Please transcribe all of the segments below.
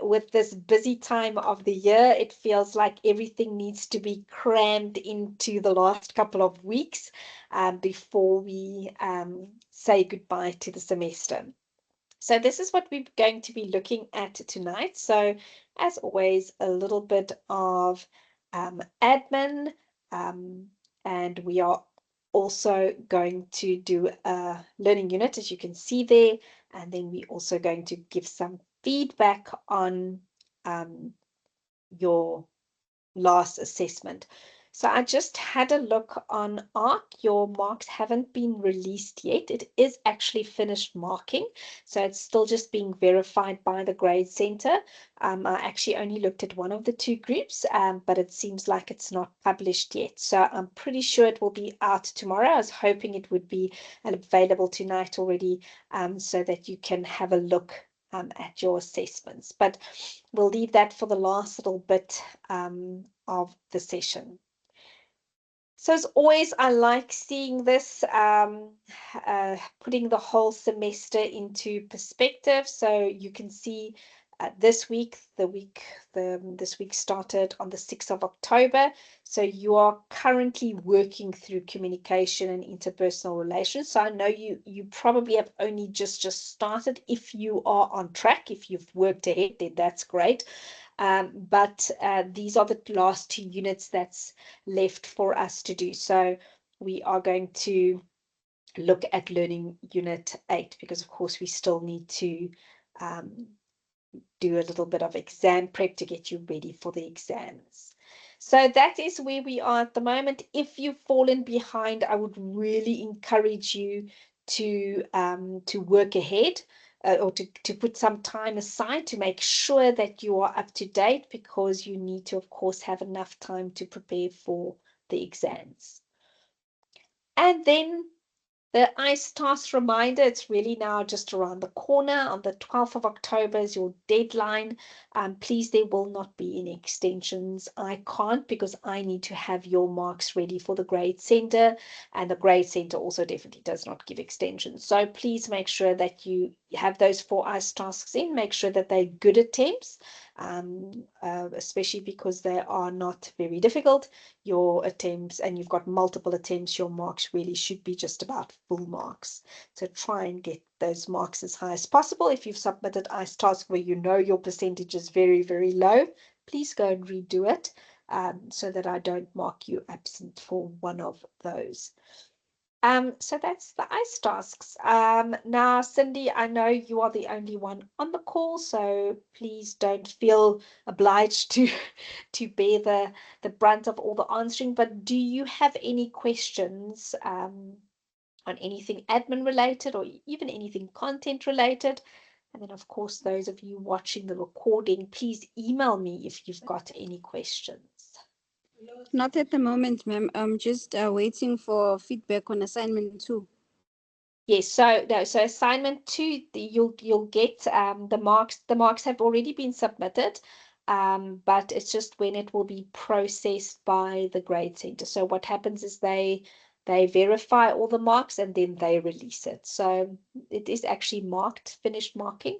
with this busy time of the year, it feels like everything needs to be crammed into the last couple of weeks before we say goodbye to the semester. So this is what we're going to be looking at tonight. So as always, a little bit of admin, and we are also going to do a learning unit, as you can see there, and then we're also going to give some feedback on your last assessment. So I just had a look on ARC. Your marks haven't been released yet. It is actually finished marking. So it's still just being verified by the grade center. I actually only looked at one of the two groups, but it seems like it's not published yet. So I'm pretty sure it will be out tomorrow. I was hoping it would be available tonight already, so that you can have a look at your assessments. But we'll leave that for the last little bit of the session. So as always, I like seeing this, putting the whole semester into perspective. So you can see this week, this week started on the 6th of October. So you are currently working through communication and interpersonal relations. So I know you probably have only just started. If you are on track, if you've worked ahead, then that's great. But these are the last two units that's left for us to do. So we are going to look at learning unit 8, because of course we still need to do a little bit of exam prep to get you ready for the exams. So that is where we are at the moment. If you've fallen behind, I would really encourage you to work ahead, or to put some time aside to make sure that you are up to date, because you need to, of course, have enough time to prepare for the exams. And then the ICE task reminder, it's really now just around the corner. On the 12th of October is your deadline. Please, there will not be any extensions. I can't, because I need to have your marks ready for the grade center, and the grade center also definitely does not give extensions. So please make sure that you have those 4 ICE tasks in. Make sure that they're good attempts, especially because they are not very difficult. Your attempts, and you've got multiple attempts, your marks really should be just about full marks. So try and get those marks as high as possible. If you've submitted ICE task where you know your percentage is very, very low, please go and redo it, so that I don't mark you absent for one of those. So that's the ICE tasks. Now, Cindy, I know you are the only one on the call, so please don't feel obliged to bear the brunt of all the answering. But do you have any questions on anything admin related, or even anything content related? And then, of course, those of you watching the recording, please email me if you've got any questions. Not at the moment, ma'am. I'm just waiting for feedback on assignment 2. Yes, so no, so assignment 2, you'll get the marks. The marks have already been submitted, but it's just when it will be processed by the grade center. So what happens is they verify all the marks, and then they release it. So it is actually marked, finished marking.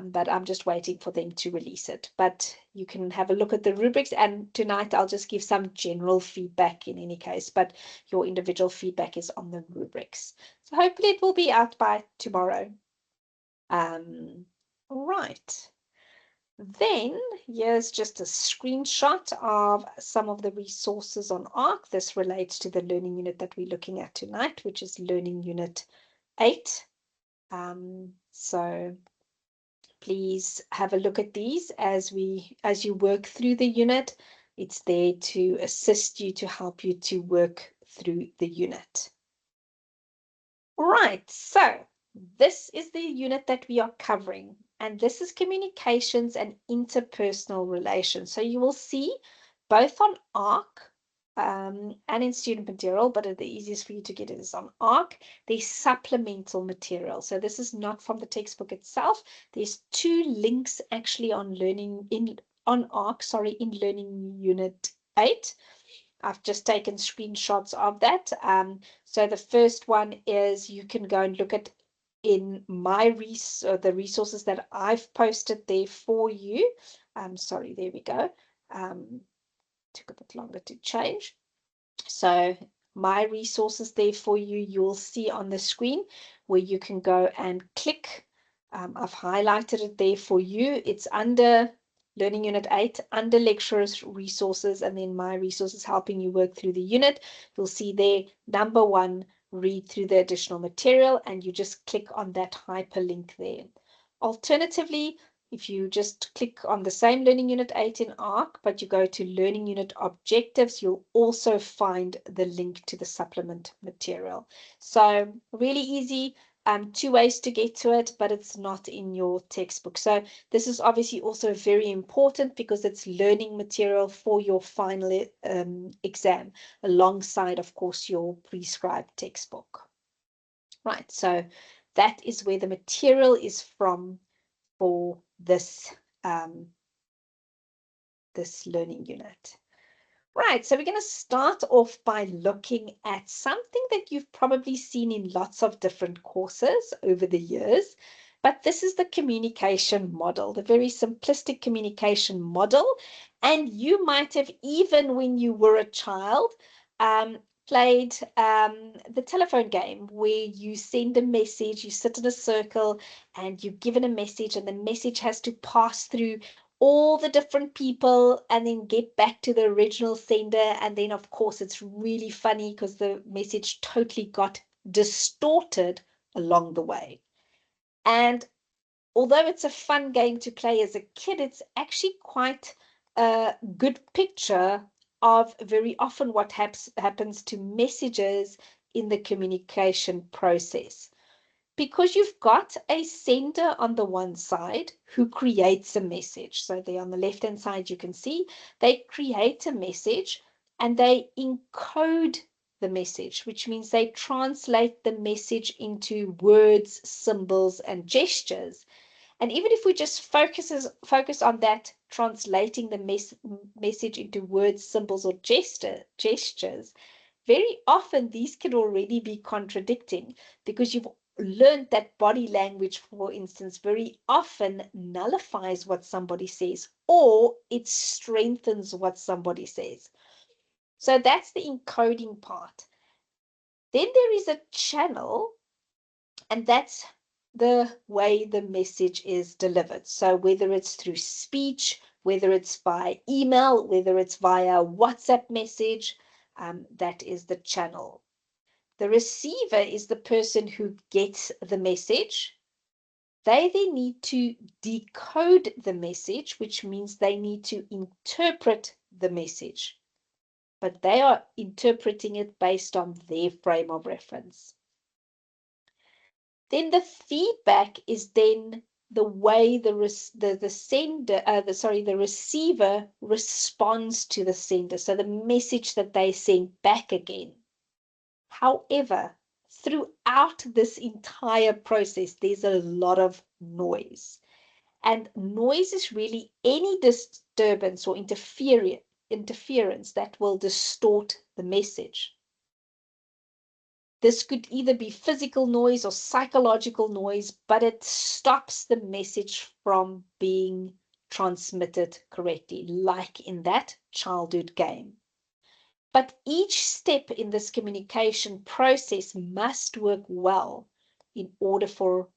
But I'm just waiting for them to release it. But you can have a look at the rubrics, and tonight I'll just give some general feedback in any case, but your individual feedback is on the rubrics. So hopefully it will be out by tomorrow. Right. Then here's just a screenshot of some of the resources on ARC. This relates to the learning unit that we're looking at tonight, which is learning unit 8. So please have a look at these as you work through the unit. It's there to assist you, to help you to work through the unit. All right, so this is the unit that we are covering, and this is communications and interpersonal relations. So you will see both on ARC and in student material, but the easiest for you to get it is on ARC. There's supplemental material. So this is not from the textbook itself. There's 2 links actually on ARC, in learning unit 8. I've just taken screenshots of that. So the first one is you can go and look at in my the resources that I've posted there for you. Sorry, there we go. Took a bit longer to change. So my resources there for you, you'll see on the screen where you can go and click. I've highlighted it there for you. It's under Learning Unit 8, under Lecturers Resources, and then My Resources helping you work through the unit. You'll see there, number 1, read through the additional material, and you just click on that hyperlink there. Alternatively, if you just click on the same Learning Unit 8 in ARC, but you go to Learning Unit Objectives, you'll also find the link to the supplement material. So really easy, 2 ways to get to it, but it's not in your textbook. So this is obviously also very important because it's learning material for your final exam, alongside, of course, your prescribed textbook. Right, so that is where the material is from for this this learning unit. Right, so we're going to start off by looking at something that you've probably seen in lots of different courses over the years, but this is the communication model, the very simplistic communication model. And you might have, even when you were a child, played the telephone game where you send a message, you sit in a circle and you're given a message, and the message has to pass through all the different people and then get back to the original sender. And then, of course, it's really funny because the message totally got distorted along the way. And although it's a fun game to play as a kid, it's actually quite a good picture of very often what happens to messages in the communication process. Because you've got a sender on the one side who creates a message. So there on the left-hand side, you can see they create a message and they encode the message, which means they translate the message into words, symbols, and gestures. And even if we just focus on that, translating the message into words, symbols, or gestures, very often these can already be contradicting, because you've learned that body language, for instance, very often nullifies what somebody says, or it strengthens what somebody says. So that's the encoding part. Then there is a channel, and that's the way the message is delivered. So whether it's through speech, whether it's by email, whether it's via WhatsApp message, that is the channel. The receiver is the person who gets the message. They then need to decode the message, which means they need to interpret the message. But they are interpreting it based on their frame of reference. Then the feedback is then the way the receiver responds to the sender. So the message that they send back again. However, throughout this entire process, there's a lot of noise. And noise is really any disturbance or interference that will distort the message. This could either be physical noise or psychological noise, but it stops the message from being transmitted correctly, like in that childhood game. But each step in this communication process must work well in order for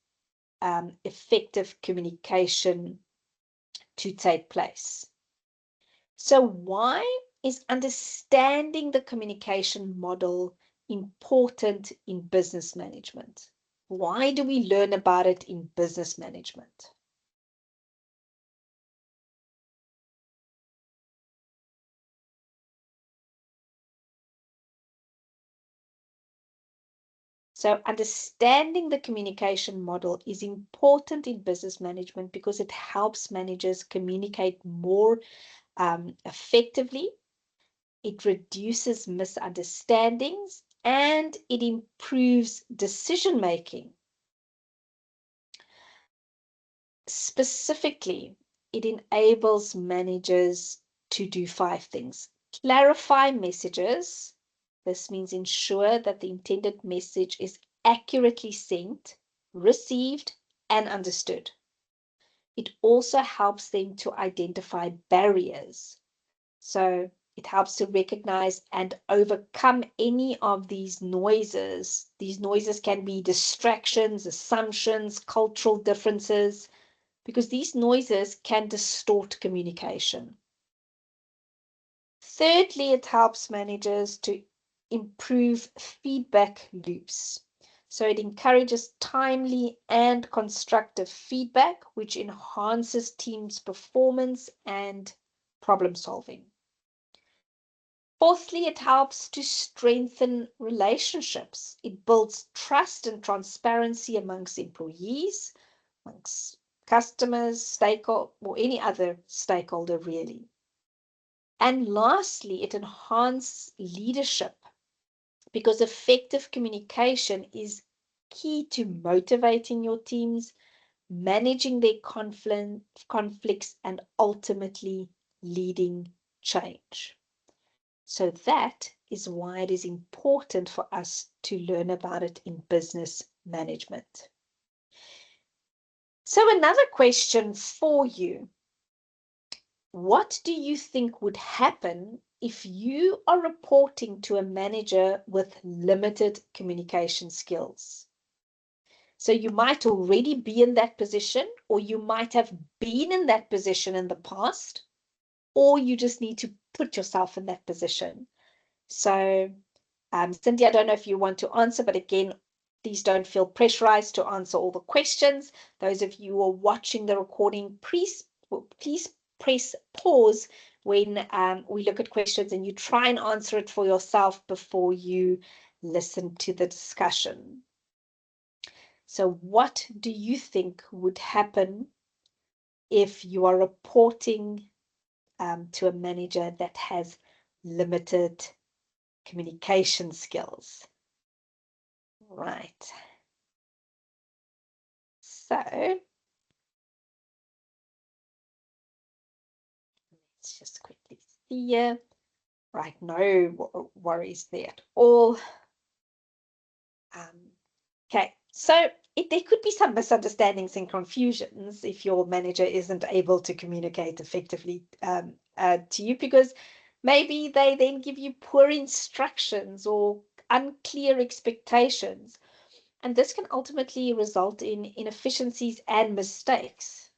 effective communication to take place. So why is understanding the communication model important in business management? Why do we learn about it in business management? So understanding the communication model is important in business management because it helps managers communicate more effectively. It reduces misunderstandings and it improves decision making. Specifically, it enables managers to do 5 things. Clarify messages. This means ensure that the intended message is accurately sent. received, and understood. It also helps them to identify barriers. So it helps to recognize and overcome any of these noises. These noises can be distractions, assumptions, cultural differences, because these noises can distort communication. Thirdly, it helps managers to improve feedback loops. So it encourages timely and constructive feedback, which enhances teams' performance and problem solving. Fourthly, it helps to strengthen relationships. It builds trust and transparency amongst employees, amongst customers, stakeholder, or any other stakeholder, really. And lastly, it enhances leadership because effective communication is key to motivating your teams, managing their conflicts, and ultimately leading change. So that is why it is important for us to learn about it in business management. So another question for you. What do you think would happen if you are reporting to a manager with limited communication skills? So you might already be in that position, or you might have been in that position in the past, or you just need to put yourself in that position. So, Cindy, I don't know if you want to answer, but again, please don't feel pressurized to answer all the questions. Those of you who are watching the recording, please press pause when we look at questions and you try and answer it for yourself before you listen to the discussion. So what do you think would happen if you are reporting to a manager that has limited communication skills? Right. So let's just quickly see here. Right, no worries there at all. Okay, so there could be some misunderstandings and confusions if your manager isn't able to communicate effectively to you, because maybe they then give you poor instructions or unclear expectations, and this can ultimately result in inefficiencies and mistakes.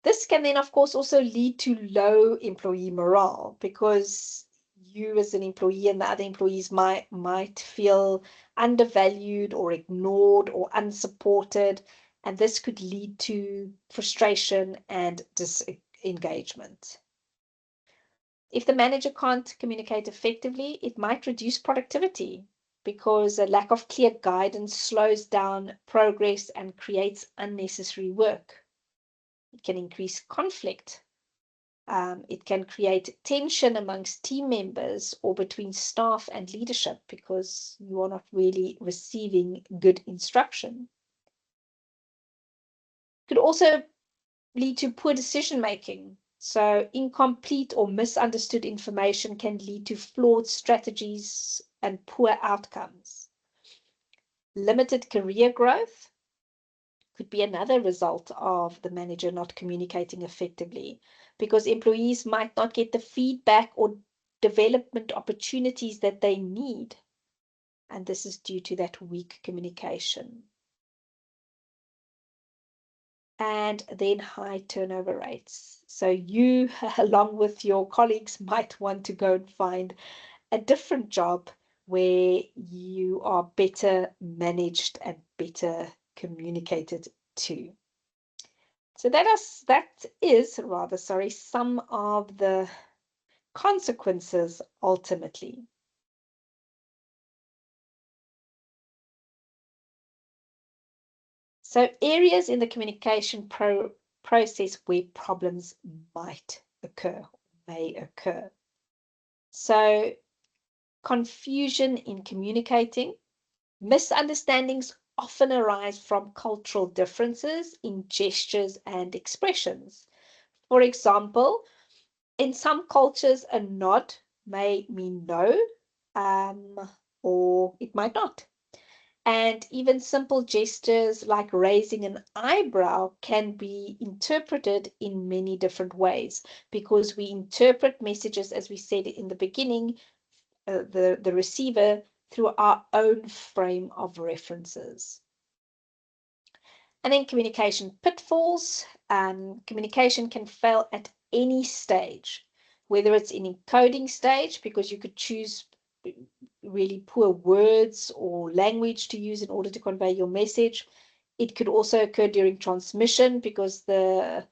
This can then, of course, also lead to low employee morale because you as an employee and the other employees might feel undervalued or ignored or unsupported, and this could lead to frustration and disengagement. If the manager can't communicate effectively, it might reduce productivity because a lack of clear guidance slows down progress and creates unnecessary work. It can increase conflict. It can create tension amongst team members or between staff and leadership because you are not really receiving good instruction. It could also lead to poor decision making. So, incomplete or misunderstood information can lead to flawed strategies and poor outcomes. Limited career growth could be another result of the manager not communicating effectively because employees might not get the feedback or development opportunities that they need. And this is due to that weak communication. And then high turnover rates. So you, along with your colleagues, might want to go and find a different job where you are better managed and better communicated to. So that is rather, sorry, some of the consequences ultimately. So areas in the communication process where problems might occur, may occur. So confusion in communicating, misunderstandings often arise from cultural differences in gestures and expressions. For example, in some cultures, a nod may mean no, or it might not. And even simple gestures like raising an eyebrow can be interpreted in many different ways, because we interpret messages, as we said in the beginning, the receiver, through our own frame of references. And then communication pitfalls. Communication can fail at any stage, whether it's in encoding stage, because you could choose really poor words or language to use in order to convey your message. It could also occur during transmission, because the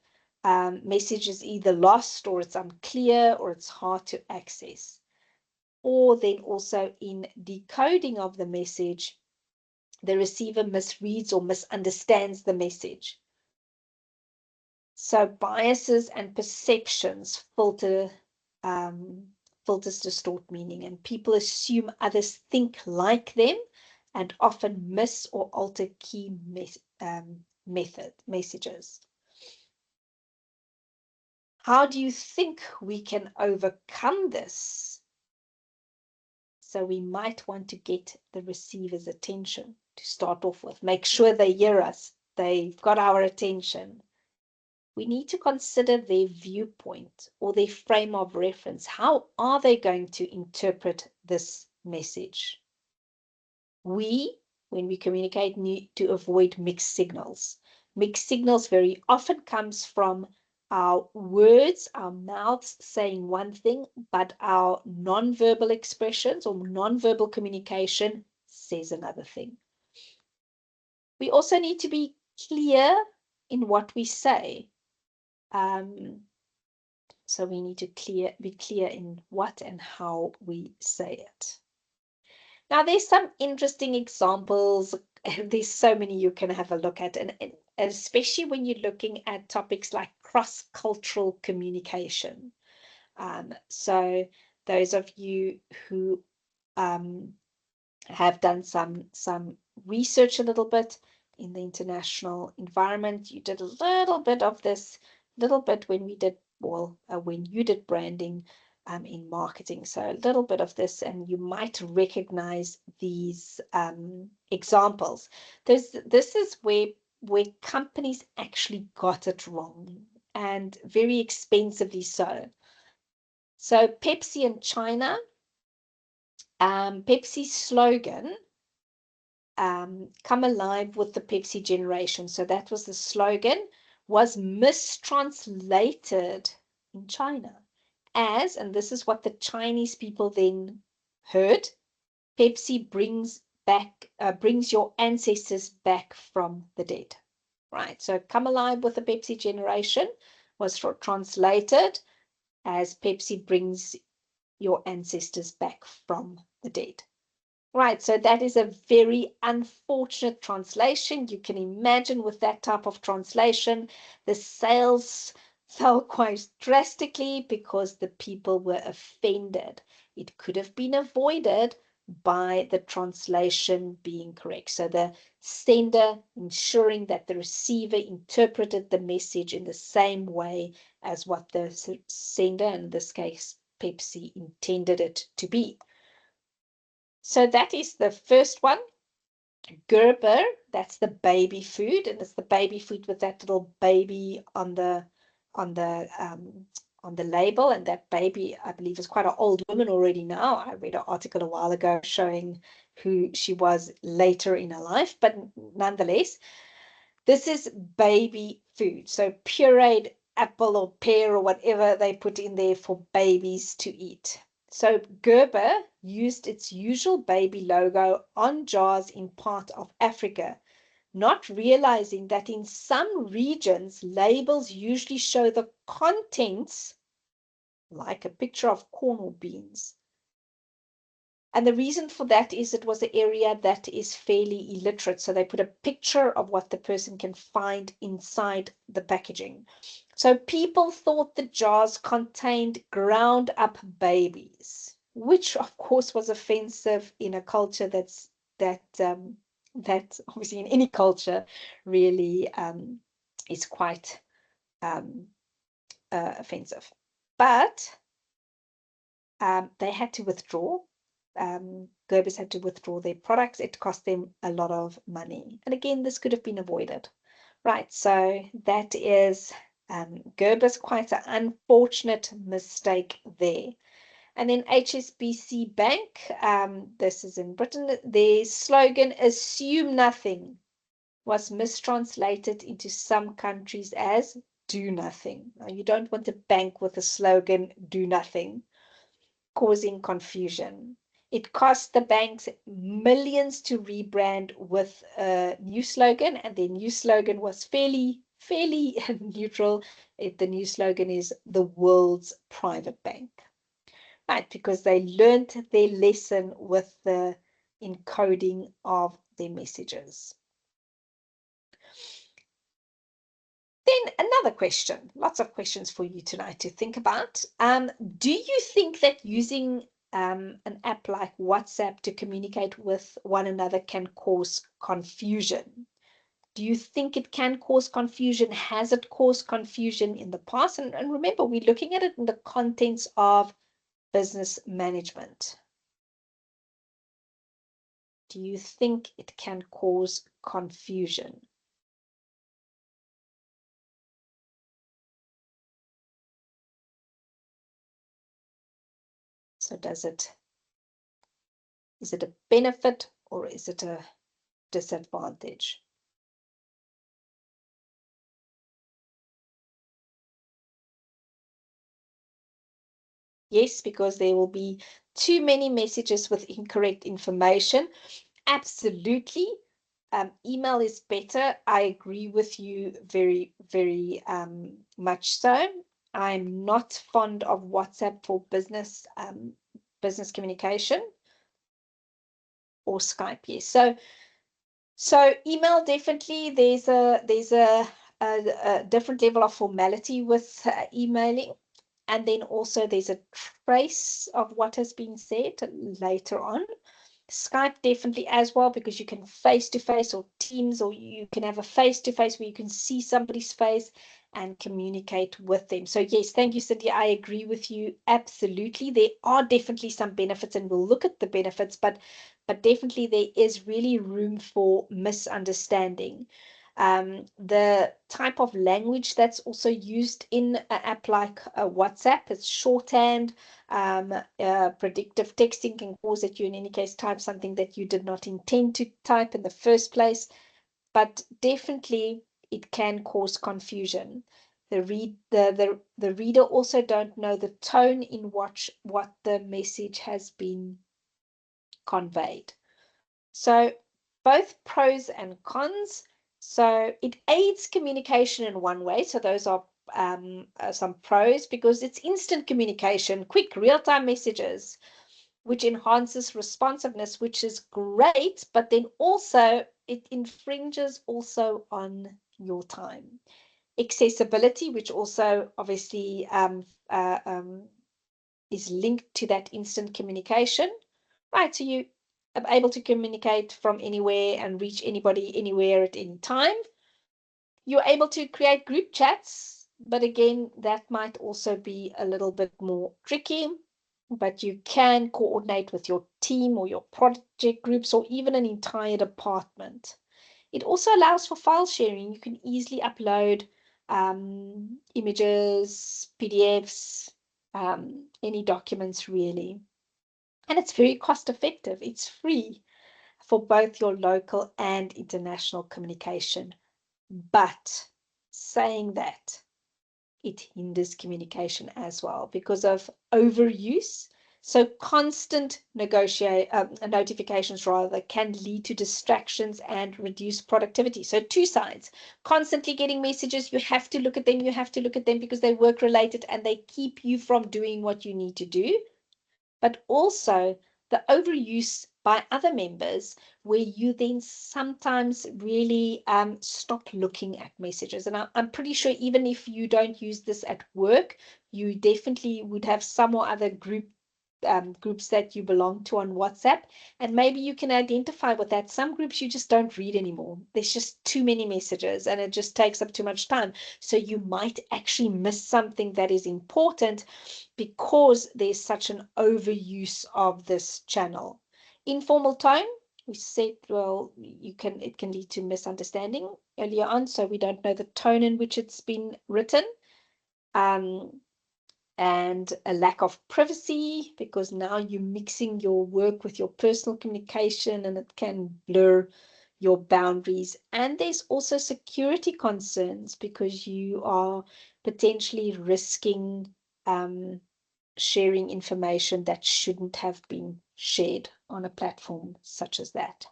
message is either lost, or it's unclear, or it's hard to access. Or then also in decoding of the message, the receiver misreads or misunderstands the message. So biases and perceptions filters distort meaning, and people assume others think like them, and often miss or alter key messages. How do you think we can overcome this? So we might want to get the receiver's attention to start off with. Make sure they hear us. They've got our attention. We need to consider their viewpoint or their frame of reference. How are they going to interpret this message? We, when we communicate, need to avoid mixed signals. Mixed signals very often comes from our words, our mouths saying one thing, but our non-verbal expressions or non-verbal communication says another thing. We also need to be clear in what we say. So we need to be clear in what and how we say it. Now, there's some interesting examples. There's so many you can have a look at, and especially when you're looking at topics like cross-cultural communication. So those of you who have done some research a little bit in the international environment, you did a little bit of this, little bit when we did, well, when you did branding in marketing. So a little bit of this, and you might recognize these examples. This is where companies actually got it wrong, and very expensively so. So Pepsi in China, Pepsi's slogan, come alive with the Pepsi generation. So that was the slogan, was mistranslated in China as, and this is what the Chinese people then heard, Pepsi brings your ancestors back from the dead. Right. So come alive with the Pepsi generation was translated as Pepsi brings your ancestors back from the dead. Right, so that is a very unfortunate translation. You can imagine with that type of translation, the sales fell quite drastically because the people were offended. It could have been avoided by the translation being correct. So the sender ensuring that the receiver interpreted the message in the same way as what the sender, in this case Pepsi, intended it to be. So that is the first one. Gerber, that's the baby food, and it's the baby food with that little baby on the on the label, and that baby, I believe, is quite an old woman already now. I read an article a while ago showing who she was later in her life, but nonetheless, this is baby food. So pureed apple or pear or whatever they put in there for babies to eat. So Gerber used its usual baby logo on jars in part of Africa, not realizing that in some regions, labels usually show the contents, like a picture of corn or beans. And the reason for that is it was an area that is fairly illiterate. So they put a picture of what the person can find inside the packaging. So people thought the jars contained ground up babies, which of course was offensive in a culture that obviously in any culture really is quite offensive. But they had to withdraw. Gerber's had to withdraw their products. It cost them a lot of money. And again, this could have been avoided. Right, so that is Gerber's, quite an unfortunate mistake there. And then HSBC Bank, this is in Britain, their slogan, assume nothing, was mistranslated into some countries as do nothing. Now, you don't want a bank with a slogan, do nothing, causing confusion. It cost the banks millions to rebrand with a new slogan, and their new slogan was fairly neutral. The new slogan is the world's private bank. Right, because they learned their lesson with the encoding of their messages. Then another question, lots of questions for you tonight to think about. Do you think that using an app like WhatsApp to communicate with one another can cause confusion? Do you think it can cause confusion? Has it caused confusion in the past? And remember, we're looking at it in the contents of business management. Do you think it can cause confusion? So is it a benefit or is it a disadvantage? Yes, because there will be too many messages with incorrect information. Absolutely. Email is better. I agree with you very much so. I'm not fond of WhatsApp for business communication, or Skype. Yes. So email, definitely. There's a different level of formality with emailing. And then also there's a trace of what has been said later on. Skype definitely as well, because you can face-to-face, or Teams, or you can have a face-to-face where you can see somebody's face and communicate with them. So yes, thank you, Cynthia. I agree with you. Absolutely. There are definitely some benefits, and we'll look at the benefits, but definitely there is really room for misunderstanding. The type of language that's also used in an app like WhatsApp is shorthand. Predictive texting can cause that you, in any case, type something that you did not intend to type in the first place. But definitely, it can cause confusion. The reader also don't know the tone in what the message has been conveyed. So both pros and cons. So it aids communication in one way. So those are some pros, because it's instant communication, quick real-time messages, which enhances responsiveness, which is great, but then also it infringes also on your time. Accessibility, which also obviously is linked to that instant communication, right? So you are able to communicate from anywhere and reach anybody anywhere at any time. You're able to create group chats, but again, that might also be a little bit more tricky. But you can coordinate with your team or your project groups, or even an entire department. It also allows for file sharing. You can easily upload images, PDFs, any documents really. And it's very cost effective. It's free for both your local and international communication. But saying that, it hinders communication as well because of overuse. So constant notifications rather can lead to distractions and reduce productivity. So two sides. Constantly getting messages, you have to look at them, because they work related and they keep you from doing what you need to do. But also the overuse by other members, where you then sometimes really stop looking at messages. And I'm pretty sure even if you don't use this at work, you definitely would have some or other group groups that you belong to on WhatsApp, and maybe you can identify with that. Some groups you just don't read anymore. There's just too many messages and it just takes up too much time. So you might actually miss something that is important because there's such an overuse of this channel. Informal tone, we said, well, it can lead to misunderstanding earlier on, so we don't know the tone in which it's been written. And a lack of privacy, because now you're mixing your work with your personal communication and it can blur your boundaries. And there's also security concerns because you are potentially risking sharing information that shouldn't have been shared on a platform such as that.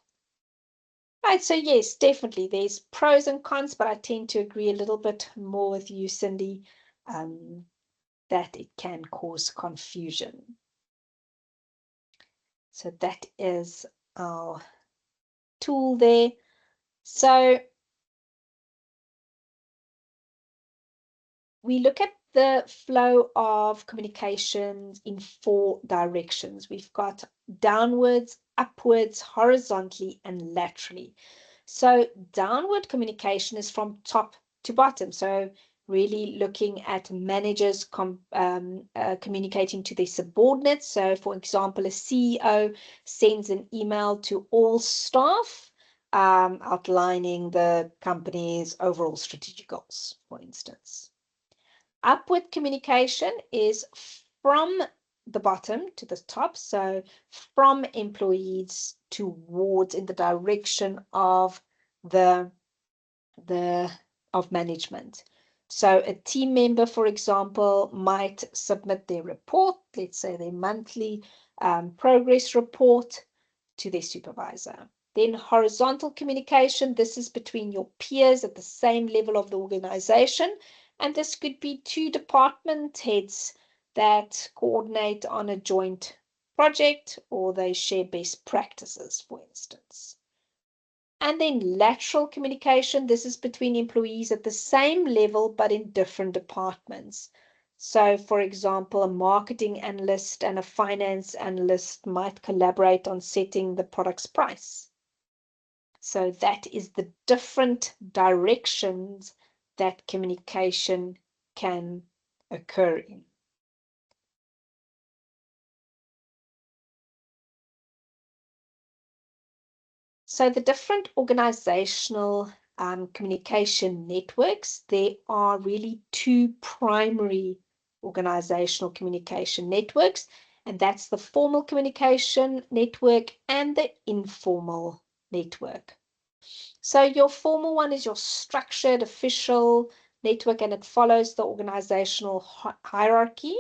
Right, so yes, definitely there's pros and cons, but I tend to agree a little bit more with you, Cindy, that it can cause confusion. So that is our tool there. So we look at the flow of communications in 4 directions. We've got downwards, upwards, horizontally, and laterally. So downward communication is from top to bottom. So really looking at managers communicating to their subordinates. So for example, a CEO sends an email to all staff outlining the company's overall strategic goals, for instance. Upward communication is from the bottom to the top, so from employees towards in the direction of the of management. So a team member, for example, might submit their report, let's say their monthly progress report, to their supervisor. Then horizontal communication, this is between your peers at the same level of the organization. And this could be 2 department heads that coordinate on a joint project, or they share best practices, for instance. And then lateral communication, this is between employees at the same level but in different departments. So, for example, a marketing analyst and a finance analyst might collaborate on setting the product's price. So that is the different directions that communication can occur in. So the different organizational communication networks, there are really 2 primary organizational communication networks, and that's the formal communication network and the informal network. So your formal one is your structured official network, and it follows the organizational hierarchy.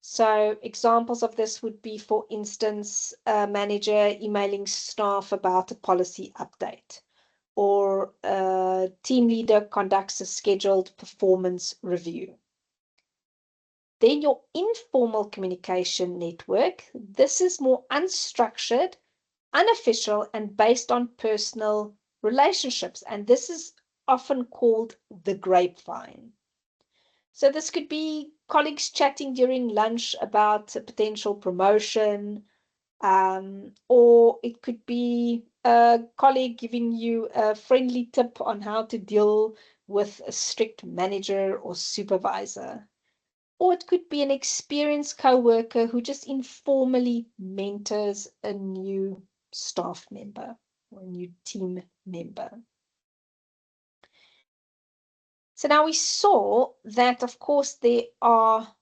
So examples of this would be, for instance, a manager emailing staff about a policy update, or a team leader conducts a scheduled performance review. Then your informal communication network, this is more unstructured, unofficial, and based on personal relationships. And this is often called the grapevine. So this could be colleagues chatting during lunch about a potential promotion, or it could be a colleague giving you a friendly tip on how to deal with a strict manager or supervisor. Or it could be an experienced coworker who just informally mentors a new staff member or a new team member. So now we saw that, of course, there are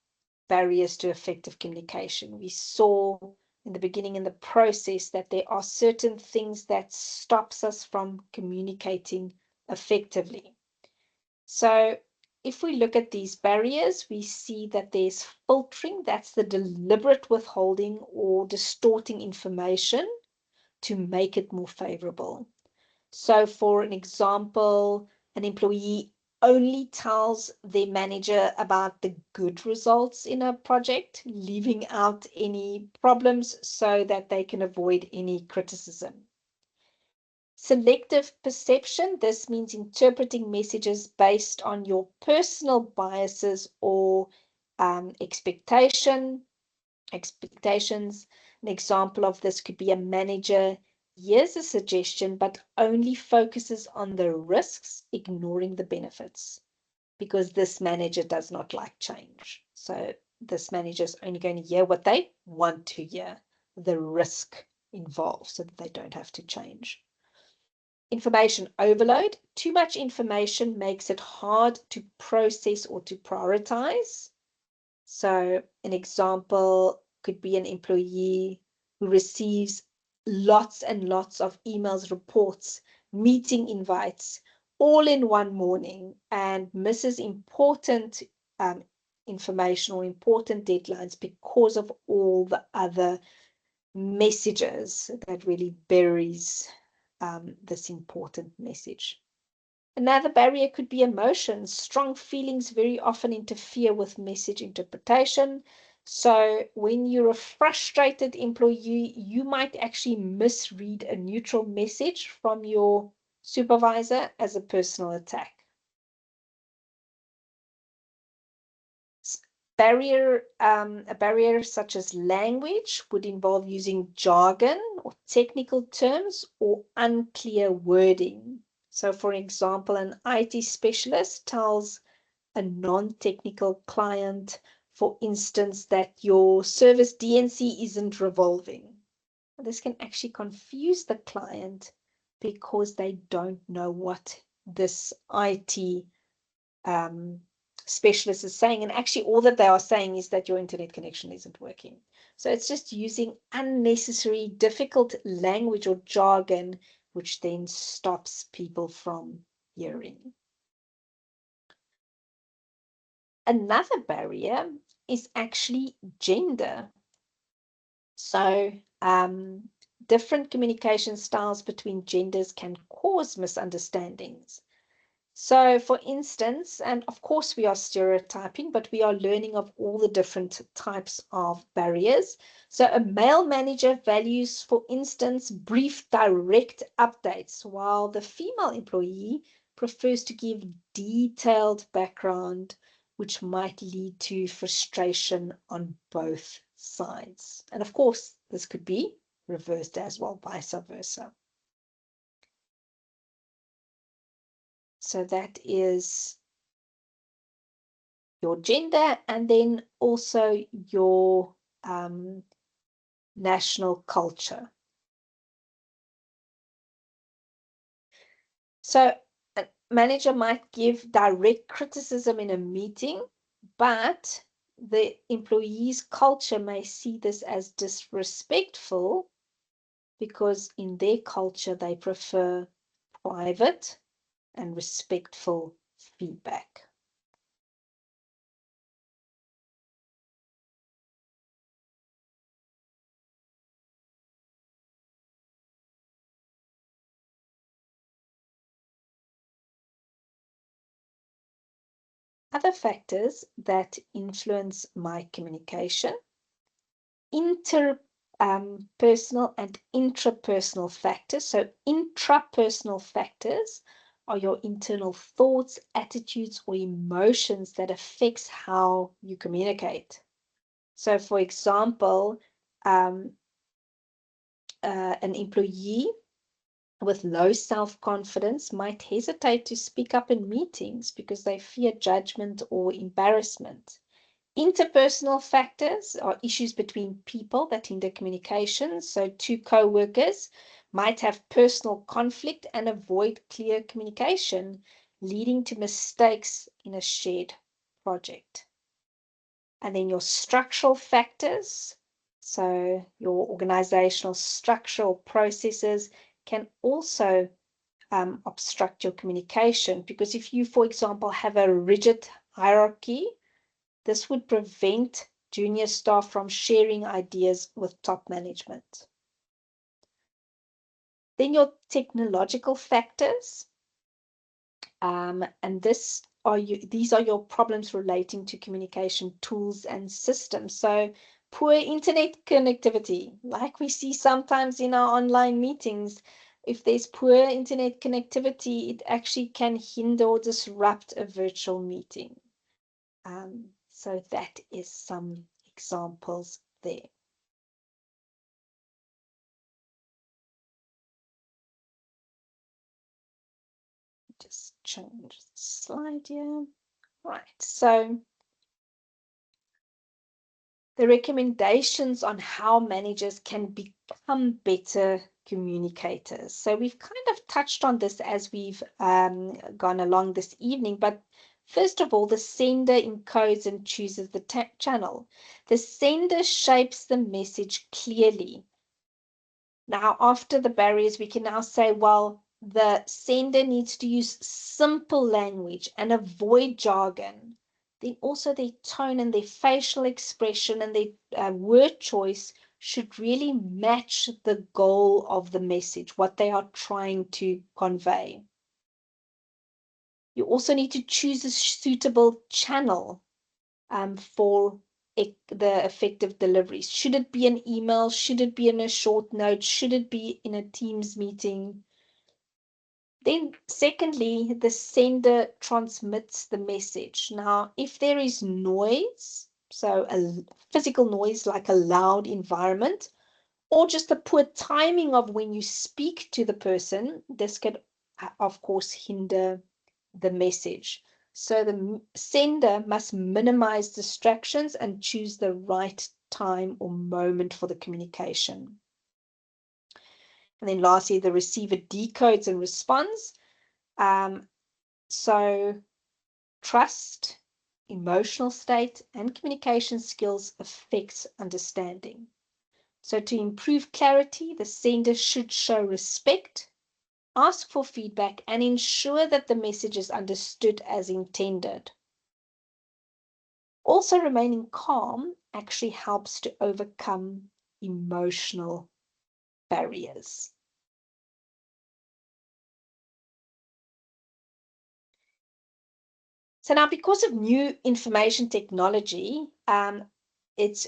barriers to effective communication. We saw in the beginning in the process that there are certain things that stops us from communicating effectively. So if we look at these barriers, we see that there's filtering, that's the deliberate withholding or distorting information to make it more favorable. So for an example, an employee only tells their manager about the good results in a project, leaving out any problems so that they can avoid any criticism. Selective perception, this means interpreting messages based on your personal biases or expectation. expectations. An example of this could be a manager hears a suggestion but only focuses on the risks, ignoring the benefits, because this manager does not like change. So this manager is only going to hear what they want to hear, the risk involved, so that they don't have to change. Information overload. Too much information makes it hard to process or to prioritize. So an example could be an employee who receives lots and lots of emails, reports, meeting invites, all in one morning, and misses important um, information or important deadlines because of all the other messages that really buries this important message. Another barrier could be emotions. Strong feelings very often interfere with message interpretation. So when you're a frustrated employee, you might actually misread a neutral message from your supervisor as a personal attack. A barrier such as language would involve using jargon or technical terms or unclear wording. So, for example, an IT specialist tells a non-technical client, for instance, that your service DNC isn't revolving. This can actually confuse the client because they don't know what this IT um, specialist is saying. And actually, all that they are saying is that your internet connection isn't working. So it's just using unnecessary, difficult language or jargon, which then stops people from hearing. Another barrier is actually gender. So, different communication styles between genders can cause misunderstandings. So, for instance, and of course we are stereotyping, but we are learning of all the different types of barriers. So, a male manager values, for instance, brief, direct updates, while the female employee prefers to give detailed background, which might lead to frustration on both sides. And of course, this could be reversed as well, vice versa. So, that is your gender, and then also your national culture. So a manager might give direct criticism in a meeting, but the employee's culture may see this as disrespectful because in their culture they prefer private and respectful feedback. Other factors that influence my communication: interpersonal and intrapersonal factors. So, intrapersonal factors are your internal thoughts, attitudes, or emotions that affects how you communicate. So, for example, an employee with low self-confidence might hesitate to speak up in meetings because they fear judgment or embarrassment. Interpersonal factors are issues between people that hinder communication. So, two co-workers might have personal conflict and avoid clear communication, leading to mistakes in a shared project. And then your structural factors, so your organizational structural processes can also obstruct your communication, because if you, for example, have a rigid hierarchy, this would prevent junior staff from sharing ideas with top management. Then your technological factors, and these are your problems relating to communication tools and systems. So poor internet connectivity, like we see sometimes in our online meetings, if there's poor internet connectivity, it actually can hinder or disrupt a virtual meeting. So that is some examples there. Just change the slide here. Right, so the recommendations on how managers can become better communicators. So we've kind of touched on this as we've gone along this evening, but first of all, the sender encodes and chooses the channel. The sender shapes the message clearly. Now, after the barriers, we can now say, well, the sender needs to use simple language and avoid jargon. Then also their tone and their facial expression and their word choice should really match the goal of the message, what they are trying to convey. You also need to choose a suitable channel for the effective deliveries. Should it be an email? Should it be in a short note? Should it be in a Teams meeting? Then secondly, the sender transmits the message. Now, if there is noise, so a physical noise like a loud environment, or just the poor timing of when you speak to the person, this could, of course, hinder the message. So the sender must minimize distractions and choose the right time or moment for the communication. And then lastly, the receiver decodes and responds. So trust, emotional state, and communication skills affects understanding. So to improve clarity, the sender should show respect, ask for feedback, and ensure that the message is understood as intended. Also, remaining calm actually helps to overcome emotional barriers. So now, because of new information technology, it's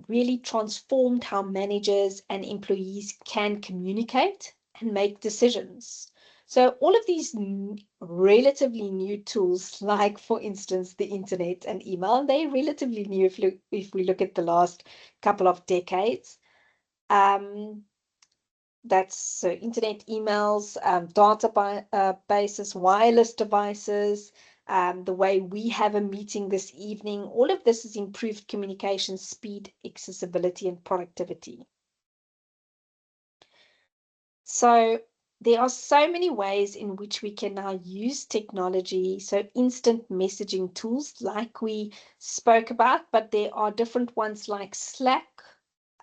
really transformed how managers and employees can communicate and make decisions. So all of these relatively new tools, like for instance, the internet and email, they're relatively new if we look at the last couple of decades. That's so internet emails, bases, wireless devices, the way we have a meeting this evening. All of this has improved communication speed, accessibility, and productivity. So there are so many ways in which we can now use technology. So instant messaging tools like we spoke about, but there are different ones like Slack,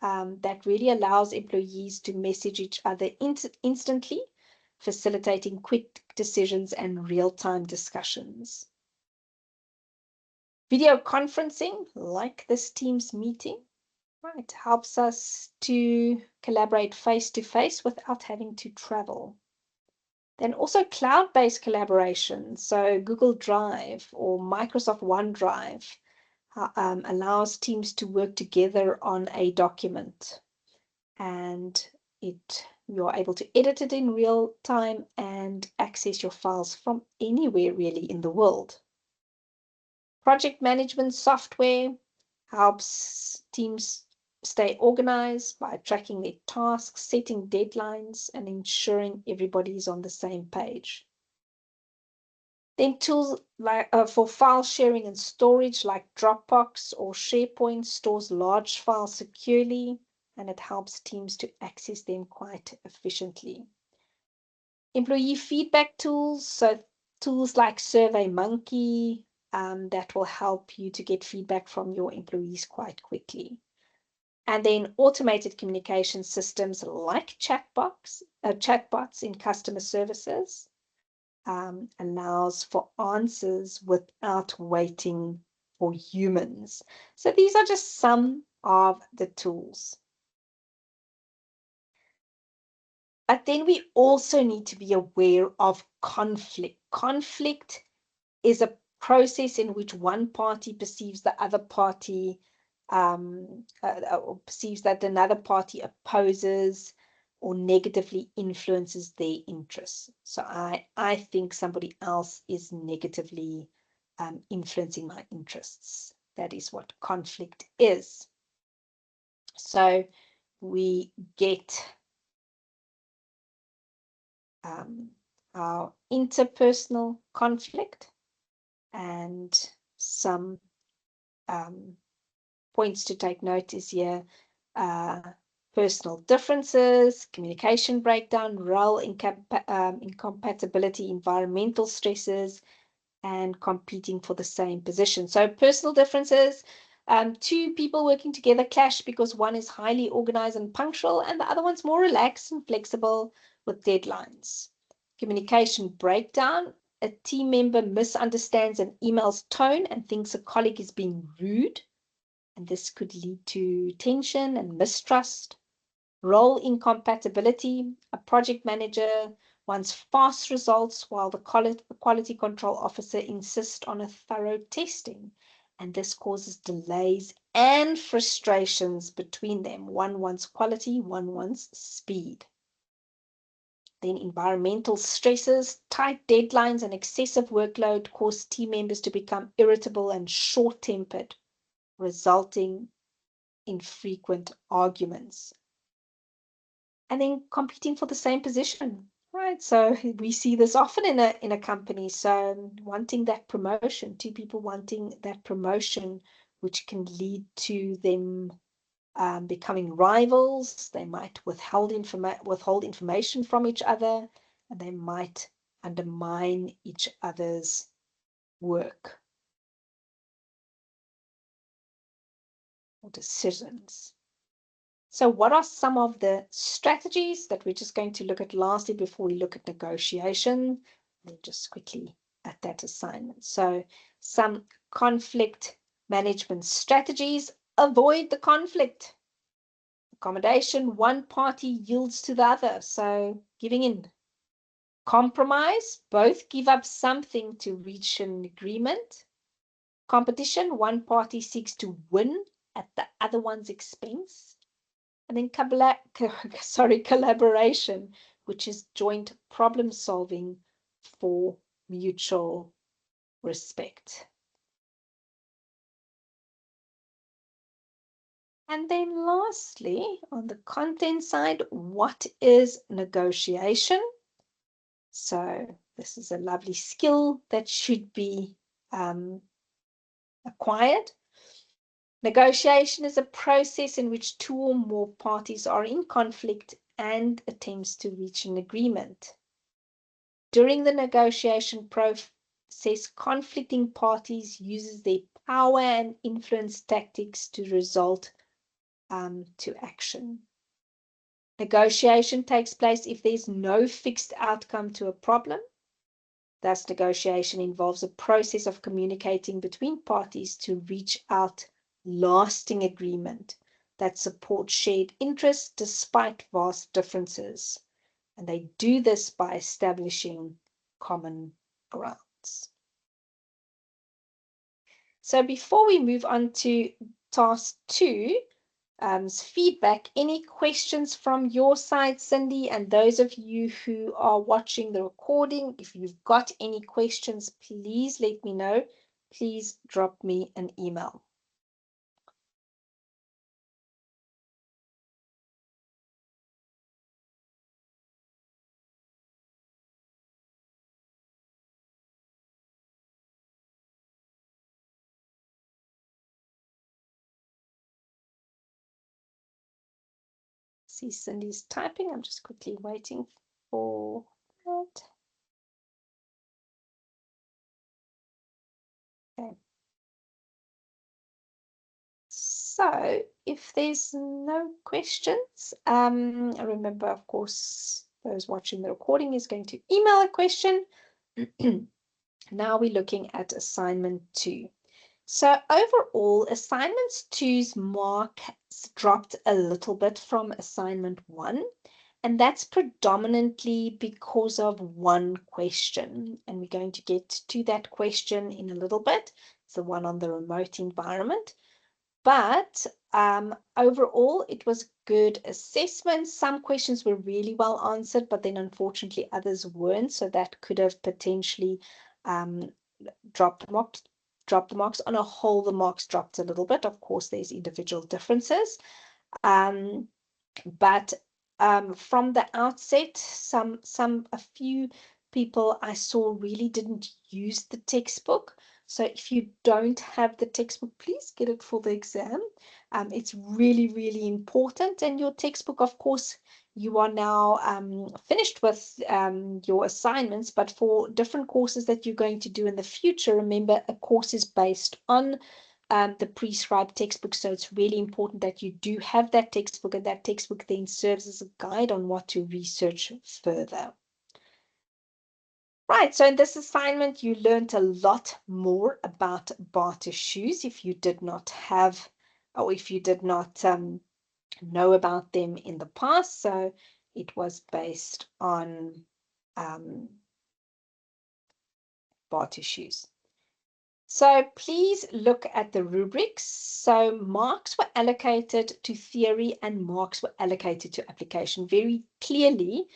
that really allows employees to message each other instantly, facilitating quick decisions and real-time discussions. Video conferencing, like this Teams meeting, right, helps us to collaborate face-to-face without having to travel. Then also cloud-based collaboration, so Google Drive or Microsoft OneDrive allows teams to work together on a document, and you're able to edit it in real time and access your files from anywhere really in the world. Project management software helps teams stay organized by tracking their tasks, setting deadlines, and ensuring everybody is on the same page. Then tools like for file sharing and storage like Dropbox or SharePoint stores large files securely, and it helps teams to access them quite efficiently. Employee feedback tools, so tools like SurveyMonkey, that will help you to get feedback from your employees quite quickly. And then automated communication systems like chatbots in customer services, allows for answers without waiting for humans. So these are just some of the tools. But then we also need to be aware of conflict. Conflict is a process in which one party perceives the other party, or perceives that another party opposes or negatively influences their interests. So I think somebody else is negatively influencing my interests. That is what conflict is. So we get our interpersonal conflict and some points to take note is here. Personal differences, communication breakdown, role incompatibility, environmental stresses, and competing for the same position. So personal differences, two people working together clash because one is highly organized and punctual and the other one's more relaxed and flexible with deadlines. Communication breakdown, a team member misunderstands an email's tone and thinks a colleague is being rude, and this could lead to tension and mistrust. Role incompatibility, a project manager wants fast results while the quality control officer insists on a thorough testing, and this causes delays and frustrations between them. One wants quality, one wants speed. Then environmental stresses, tight deadlines, and excessive workload cause team members to become irritable and short-tempered, resulting in frequent arguments. And then competing for the same position, right? So we see this often in a company. So wanting that promotion, two people wanting that promotion, which can lead to them becoming rivals. They might withhold information from each other, and they might undermine each other's work or decisions. So what are some of the strategies that we're just going to look at lastly before we look at negotiation? And just quickly at that assignment. So some conflict management strategies: avoid the conflict. Accommodation, one party yields to the other, so giving in. Compromise, both give up something to reach an agreement. Competition, one party seeks to win at the other one's expense. And then collaboration, which is joint problem solving for mutual respect. And then lastly, on the content side, what is negotiation? So this is a lovely skill that should be acquired. Negotiation is a process in which two or more parties are in conflict and attempts to reach an agreement. During the negotiation process, conflicting parties uses their power and influence tactics to result to action. Negotiation takes place if there's no fixed outcome to a problem. Thus, negotiation involves a process of communicating between parties to reach out lasting agreement that supports shared interests despite vast differences. And they do this by establishing common grounds. So before we move on to task 2, feedback, any questions from your side, Cindy, and those of you who are watching the recording, if you've got any questions, please let me know. Please drop me an email. See Cindy's typing. I'm just quickly waiting for that. Okay. So if there's no questions, remember, of course, those watching the recording is going to email a question. Now we're looking at assignment 2. So overall, assignment 2's mark has dropped a little bit from assignment 1, and that's predominantly because of one question. And we're going to get to that question in a little bit. It's the one on the remote environment. But overall, it was good assessment. Some questions were really well answered, but then unfortunately others weren't. So that could have potentially dropped the marks. On a whole, the marks dropped a little bit. Of course, there's individual differences. But from the outset, a few people I saw really didn't use the textbook. So if you don't have the textbook, please get it for the exam. It's really, really important. And your textbook, of course, you are now finished with your assignments, but for different courses that you're going to do in the future, remember a course is based on the prescribed textbook. So it's really important that you do have that textbook, and that textbook then serves as a guide on what to research further. Right, so in this assignment, you learned a lot more about barter shoes if you did not have, or if you did not know about them in the past. So it was based on barter shoes. So please look at the rubrics. So marks were allocated to theory and marks were allocated to application. Very clearly,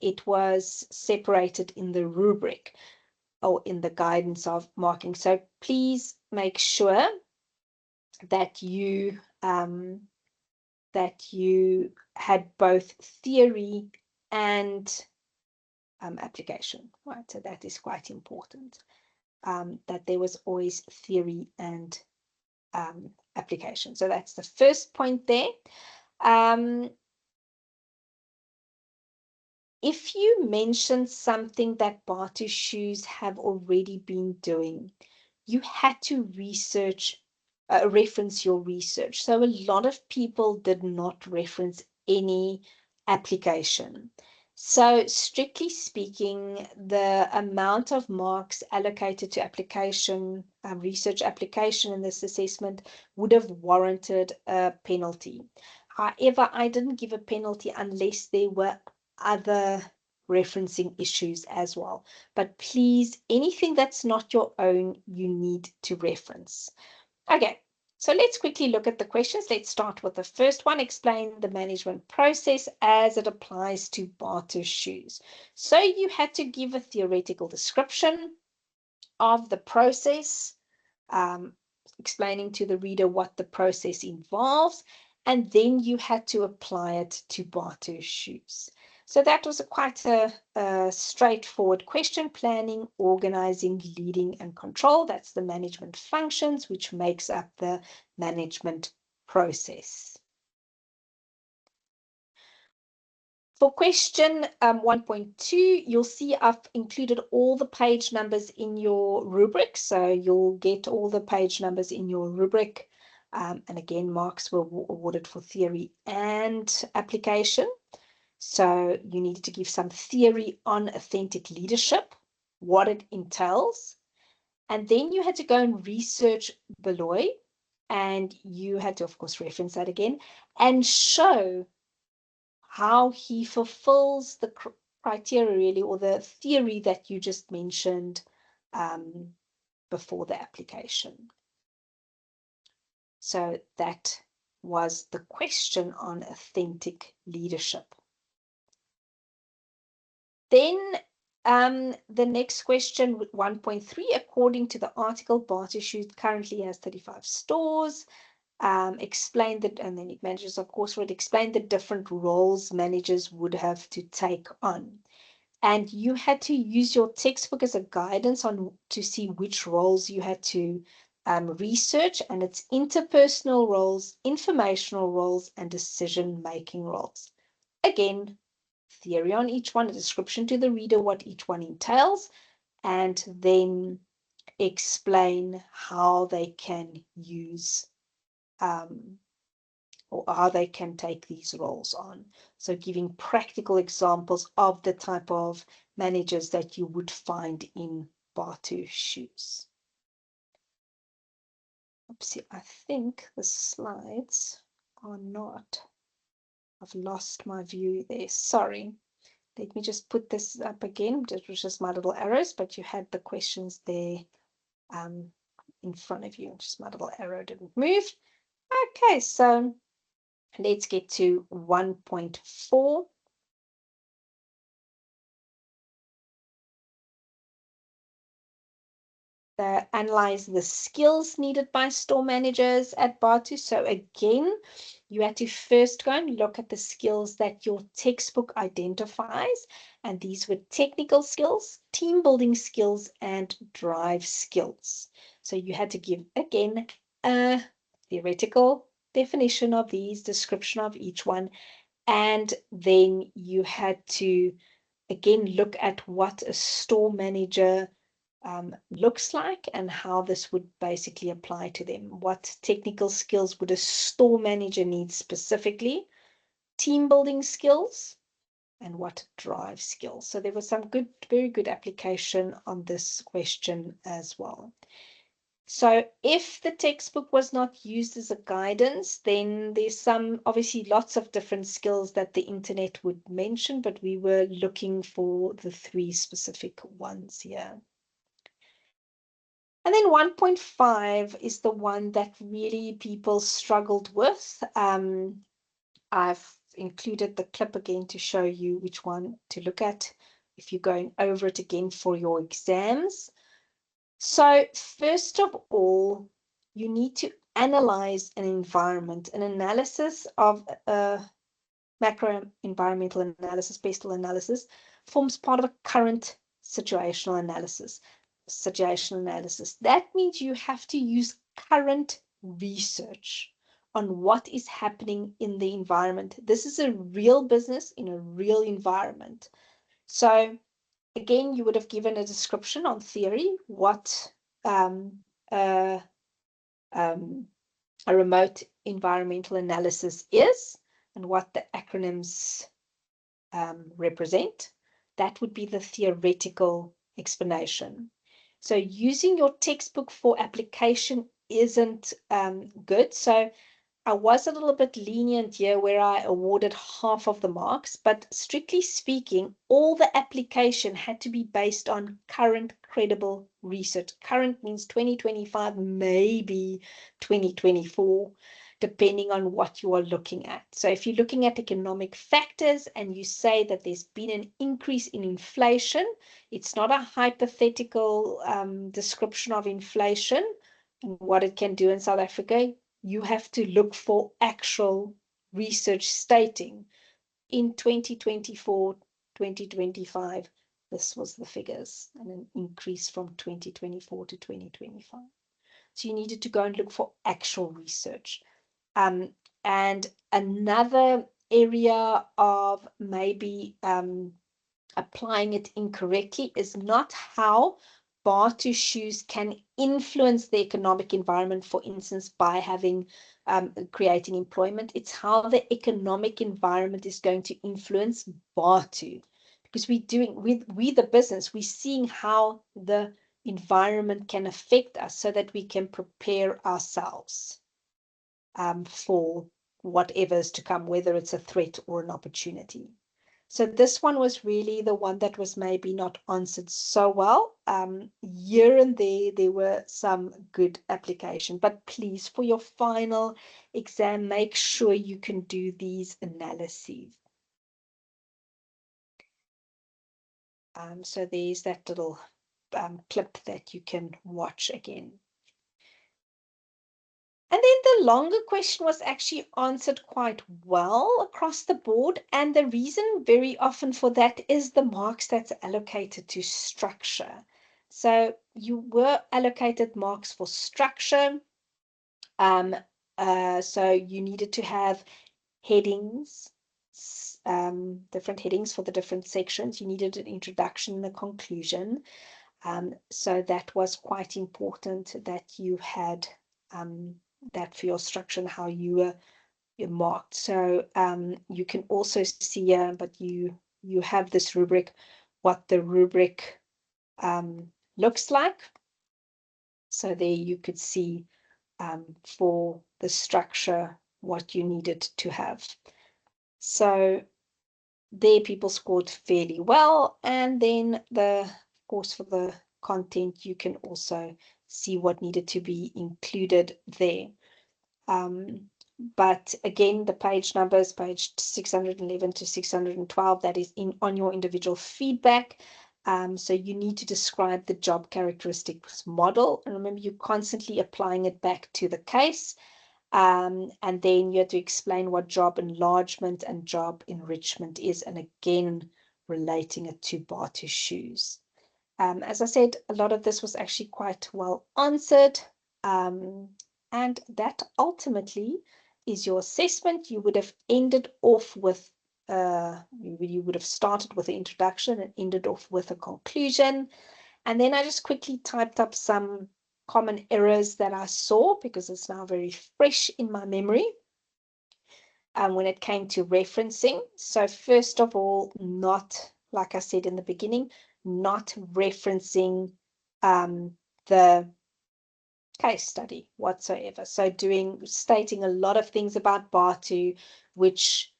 it was separated in the rubric or in the guidance of marking. So please make sure that you had both theory and application. Right, so that is quite important. That there was always theory and application. So that's the first point there. If you mention something that barter shoes have already been doing, you had to reference your research. So a lot of people did not reference any application. So strictly speaking, the amount of marks allocated to application, research application in this assessment would have warranted a penalty. However, I didn't give a penalty unless there were other referencing issues as well. But please, anything that's not your own, you need to reference. Okay, so let's quickly look at the questions. Let's start with the first one. Explain the management process as it applies to barter shoes. So you had to give a theoretical description of the process, um, explaining to the reader what the process involves, and then you had to apply it to barter shoes. So that was quite a straightforward question: planning, organizing, leading, and control. That's the management functions, which makes up the management process. For question 1.2, you'll see I've included all the page numbers in your rubric. So you'll get all the page numbers in your rubric. And again, marks were awarded for theory and application. So you needed to give some theory on authentic leadership, what it entails. And then you had to go and research Beloy. And you had to, of course, reference that again and show how he fulfills the criteria, really, or the theory that you just mentioned before the application. So that was the question on authentic leadership. Then the next question, 1.3, according to the article, Barter Shoes currently has 35 stores. Explain that, and then managers, of course, would explain the different roles managers would have to take on. And you had to use your textbook as a guidance on to see which roles you had to research, and it's interpersonal roles, informational roles, and decision-making roles. Again, theory on each one, a description to the reader what each one entails, and then explain how they can use or how they can take these roles on. So giving practical examples of the type of managers that you would find in barter shoes. Oopsie, I think the slides are not. I've lost my view there. Sorry. Let me just put this up again. It was just my little arrows, but you had the questions there in front of you. Just my little arrow didn't move. Okay, so let's get to 1.4. Analyze the skills needed by store managers at barter. So again, you had to first go and look at the skills that your textbook identifies. And these were technical skills, team building skills, and drive skills. So you had to give, again, a theoretical definition of these, description of each one, and then you had to, again, look at what a store manager looks like and how this would basically apply to them. What technical skills would a store manager need specifically? Team building skills, and what drive skills. So there was some good, very good application on this question as well. So if the textbook was not used as a guidance, then there's some, obviously lots of different skills that the internet would mention, but we were looking for the 3 specific ones here. And then 1.5 is the one that really people struggled with. I've included the clip again to show you which one to look at if you're going over it again for your exams. So first of all, you need to analyze an environment. An analysis of a macro environmental analysis, pestle analysis, forms part of a current situational analysis. That means you have to use current research on what is happening in the environment. This is a real business in a real environment. So again, you would have given a description on theory, what um, uh, um, a remote environmental analysis is and what the acronyms represent. That would be the theoretical explanation. So using your textbook for application isn't good. So I was a little bit lenient here where I awarded half of the marks, but strictly speaking, all the application had to be based on current credible research. Current means 2025, maybe 2024, depending on what you are looking at. So if you're looking at economic factors and you say that there's been an increase in inflation, it's not a hypothetical description of inflation and what it can do in South Africa. You have to look for actual research stating in 2024, 2025, this was the figures and an increase from 2024 to 2025. So you needed to go and look for actual research. And another area of maybe applying it incorrectly is not how barter shoes can influence the economic environment, for instance, by having creating employment. It's how the economic environment is going to influence barter, because we the business, we're seeing how the environment can affect us so that we can prepare ourselves for whatever's to come, whether it's a threat or an opportunity. So this one was really the one that was maybe not answered so well. Here and there were some good application, but please, for your final exam, make sure you can do these analyses. So there's that little clip that you can watch again. And then the longer question was actually answered quite well across the board. And the reason very often for that is the marks that's allocated to structure. So you were allocated marks for structure. So you needed to have headings, different headings for the different sections. You needed an introduction and a conclusion. So that was quite important that you had that for your structure and how you were marked. So you can also see, but you have this rubric, what the rubric looks like. So there you could see for the structure what you needed to have. So there people scored fairly well. And then of course, for the content, you can also see what needed to be included there. But again, the page numbers, page 611 to 612, that is on your individual feedback. So you need to describe the job characteristics model. And remember, you're constantly applying it back to the case. And then you have to explain what job enlargement and job enrichment is, and again, relating it to barter shoes. As I said, a lot of this was actually quite well answered. And that ultimately is your assessment. You would have ended off with, you would have started with the introduction and ended off with a conclusion. And then I just quickly typed up some common errors that I saw because it's now very fresh in my memory when it came to referencing. So first of all, not, like I said in the beginning, not referencing the case study whatsoever. So stating a lot of things about Batu, which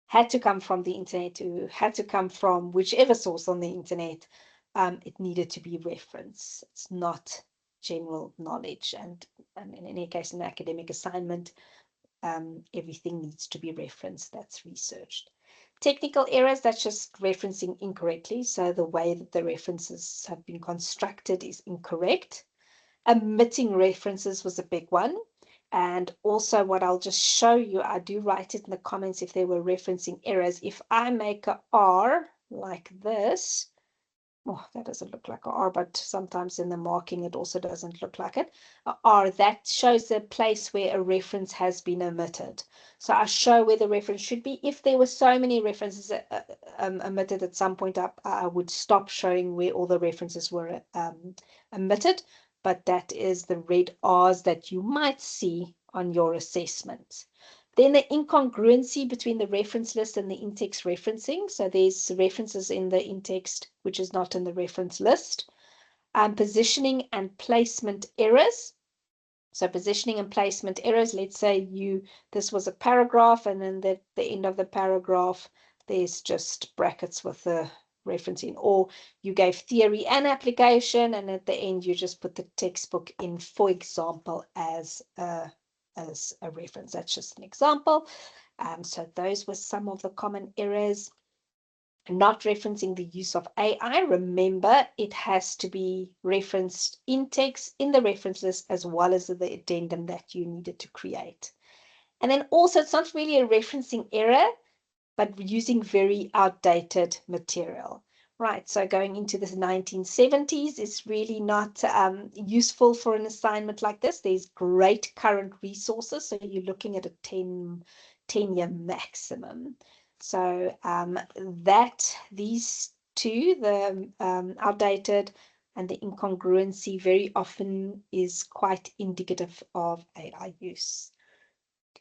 had to come from the internet, who had to come from whichever source on the internet. It needed to be referenced. It's not general knowledge. And in any case, an academic assignment, everything needs to be referenced that's researched. Technical errors, that's just referencing incorrectly. So the way that the references have been constructed is incorrect. Omitting references was a big one. And also what I'll just show you, I do write it in the comments if there were referencing errors. If I make a R like this, oh, that doesn't look like a R, but sometimes in the marking it also doesn't look like it. A R, that shows the place where a reference has been omitted. So I show where the reference should be. If there were so many references omitted at some point up, I would stop showing where all the references were omitted. But that is the red R's that you might see on your assessment. Then the incongruency between the reference list and the in-text referencing. So there's references in the in-text, which is not in the reference list. Positioning and placement errors. So positioning and placement errors, let's say this was a paragraph, and then at the end of the paragraph, there's just brackets with the referencing, or you gave theory and application, and at the end, you just put the textbook in, for example, as a reference. That's just an example. So those were some of the common errors. Not referencing the use of AI. Remember, it has to be referenced in text in the reference list as well as the addendum that you needed to create. And then also, it's not really a referencing error, but using very outdated material. Right, so going into the 1970s is really not useful for an assignment like this. There's great current resources, so you're looking at a 10-year maximum. So these two, the outdated and the incongruency, very often is quite indicative of AI use.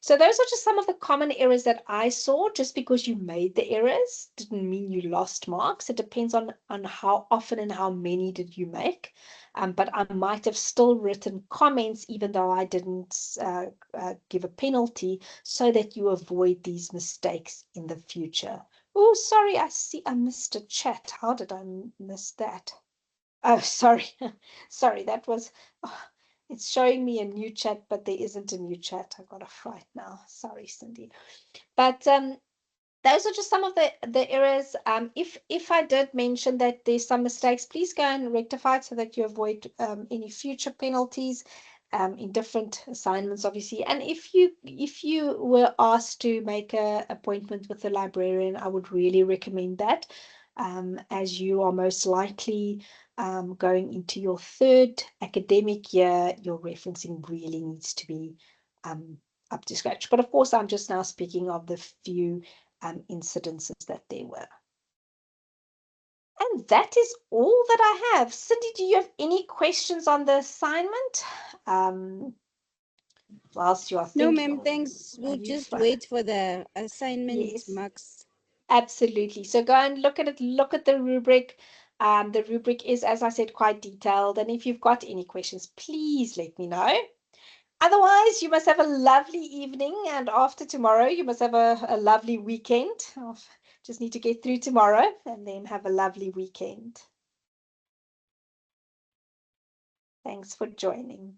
So those are just some of the common errors that I saw. Just because you made the errors didn't mean you lost marks. It depends on how often and how many did you make. But I might have still written comments even though I didn't give a penalty, so that you avoid these mistakes in the future. Oh, sorry, I missed a chat. How did I miss that? Oh, sorry. Sorry, that was... Oh, it's showing me a new chat, but there isn't a new chat. I got a fright now. Sorry, Cindy. But those are just some of the errors. If I did mention that there's some mistakes, please go and rectify it so that you avoid any future penalties in different assignments, obviously. And if you were asked to make an appointment with a librarian, I would really recommend that, as you are most likely going into your third academic year. Your referencing really needs to be up to scratch. But of course, I'm just now speaking of the few incidences that there were. And that is all that I have. Cindy, do you have any questions on the assignment? Whilst you are No, thinking. ma'am, thanks. We'll just Fine. wait for the assignment Yes. marks. Absolutely. So go and look at it, look at the rubric. The rubric is, as I said, quite detailed. And if you've got any questions, please let me know. Otherwise, you must have a lovely evening. And after tomorrow, you must have a lovely weekend. Just need to get through tomorrow and then have a lovely weekend. Thanks for joining.